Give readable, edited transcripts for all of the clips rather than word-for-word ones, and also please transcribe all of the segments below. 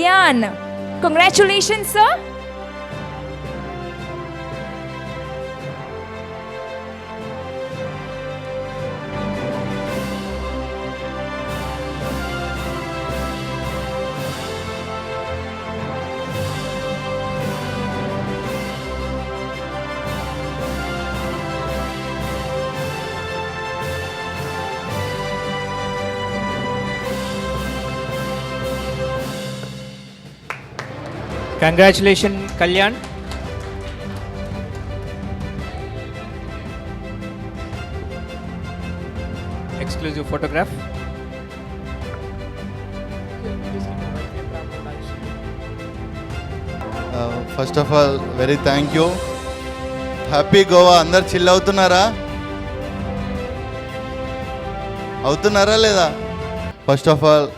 Kalyan. Congratulations, sir. Congratulations, Kalyan. Exclusive photograph. First of all very thank you. Happy Goa. అందరు chill అవుతున్నారా లేదా? First of all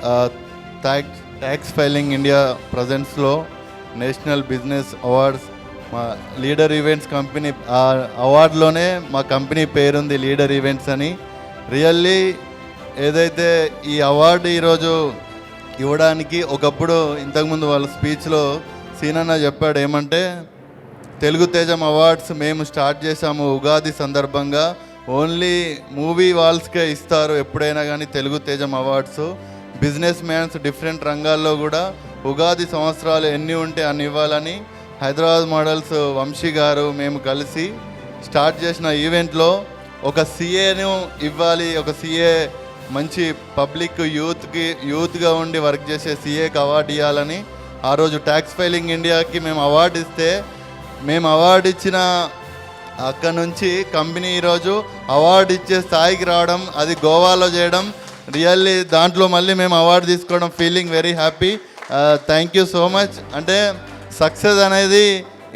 tax filing India ప్రజెంట్స్లో national business awards మా leader events company అవార్డులోనే మా company పేరుంది, leader events అని. Really ఏదైతే ఈ అవార్డు ఈరోజు ఇవ్వడానికి ఒకప్పుడు ఇంతకుముందు వాళ్ళ స్పీచ్లో సీనన్న చెప్పాడు ఏమంటే, తెలుగు తేజం అవార్డ్స్ మేము స్టార్ట్ చేసాము ఉగాది సందర్భంగా, ఓన్లీ మూవీ వాల్స్కే ఇస్తారు ఎప్పుడైనా కానీ తెలుగు తేజం అవార్డ్స్. బిజినెస్ మ్యాన్స్ డిఫరెంట్ రంగాల్లో కూడా ఉగాది సంవత్సరాలు ఎన్ని ఉంటే అన్ని ఇవ్వాలని హైదరాబాద్ మోడల్స్ వంశీ గారు మేము కలిసి స్టార్ట్ చేసిన ఈవెంట్లో ఒక సీఏను ఇవ్వాలి, ఒక సీఏ మంచి పబ్లిక్ యూత్గా ఉండి వర్క్ చేసే సీఏకి అవార్డు ఇవ్వాలని ఆ రోజు ట్యాక్స్ ఫైలింగ్ ఇండియాకి మేము అవార్డు ఇస్తే, మేము అవార్డు ఇచ్చిన అక్కడ నుంచి కంపెనీ ఈరోజు అవార్డు ఇచ్చే స్థాయికి రావడం, అది గోవాలో చేయడం, రియల్లీ దాంట్లో మళ్ళీ మేము అవార్డు తీసుకోవడం, feeling very happy. Thank you so much. అంటే సక్సెస్ అనేది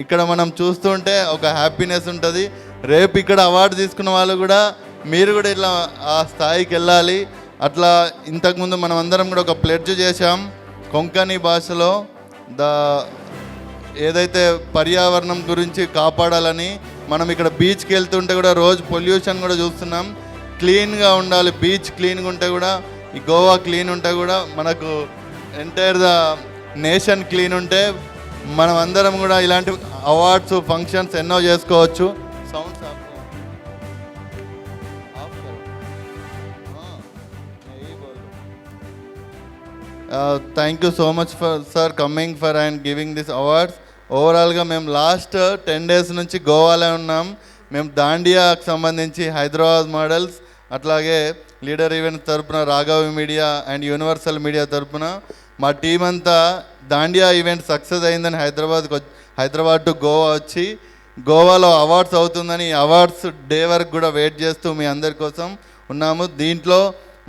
ఇక్కడ మనం చూస్తుంటే ఒక హ్యాపీనెస్ ఉంటుంది. రేపు ఇక్కడ అవార్డు తీసుకున్న వాళ్ళు కూడా మీరు కూడా ఇట్లా ఆ స్థాయికి వెళ్ళాలి. అట్లా ఇంతకుముందు మనం అందరం కూడా ఒక ప్లెడ్జ్ చేశాం కొంకణి భాషలో, ఏదైతే పర్యావరణం గురించి కాపాడాలని. మనం ఇక్కడ బీచ్కి వెళ్తుంటే కూడా రోజు పొల్యూషన్ కూడా చూస్తున్నాం. క్లీన్గా ఉండాలి, బీచ్ క్లీన్గా ఉంటే కూడా, ఈ గోవా క్లీన్ ఉంటే కూడా మనకు ఎంటైర్ ద నేషన్ క్లీన్ ఉంటే మనం అందరం కూడా ఇలాంటి అవార్డ్స్ ఫంక్షన్స్ ఎన్నో చేసుకోవచ్చు. Sounds thank you so much for sir coming for and giving this awards. ఓవరాల్గా మేము లాస్ట్ 10 days నుంచి గోవాలో ఉన్నాం. మేము దాండియాకు సంబంధించి హైదరాబాద్ మోడల్స్, అట్లాగే లీడర్ ఈవెంట్స్ తరపున Raghav media and universal media తరపున మా టీం అంతా దాండియా ఈవెంట్ సక్సెస్ అయిందని హైదరాబాద్ టు గోవా వచ్చి గోవాలో అవార్డ్స్ అవుతుందని అవార్డ్స్ డే వరకు కూడా వెయిట్ చేస్తూ మీ అందరి కోసం ఉన్నాము. దీంట్లో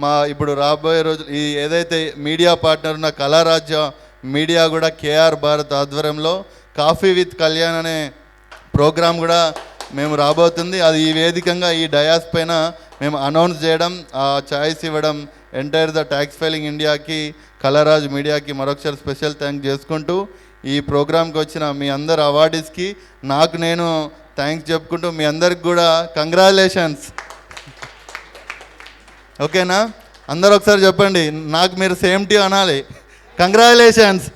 మా ఇప్పుడు రాబోయే రోజు ఈ ఏదైతే మీడియా పార్ట్నర్ ఉన్న కళారాజ్య మీడియా కూడా కేఆర్ భారత్ ఆధ్వర్యంలో కాఫీ విత్ కళ్యాణ్ అనే ప్రోగ్రాం కూడా మేము రాబోతుంది. అది ఈ వేదికంగా ఈ డయాస్ పైన మేము అనౌన్స్ చేయడం, ఆ ఛాయిస్ ఇవ్వడం ఎంటైర్ ద ట్యాక్స్ ఫైలింగ్ ఇండియాకి, కళారాజ్ మీడియాకి మరొకసారి స్పెషల్ థ్యాంక్స్ చేసుకుంటూ, ఈ ప్రోగ్రాంకి వచ్చిన మీ అందరు అవార్డీస్కి నాకు నేను థ్యాంక్స్ చెప్పుకుంటూ, మీ అందరికి కూడా కంగ్రాచులేషన్స్. ఓకేనా? అందరూ ఒకసారి చెప్పండి, నాకు మీరు సేమ్ టీ అనాలి. కంగ్రాచులేషన్స్.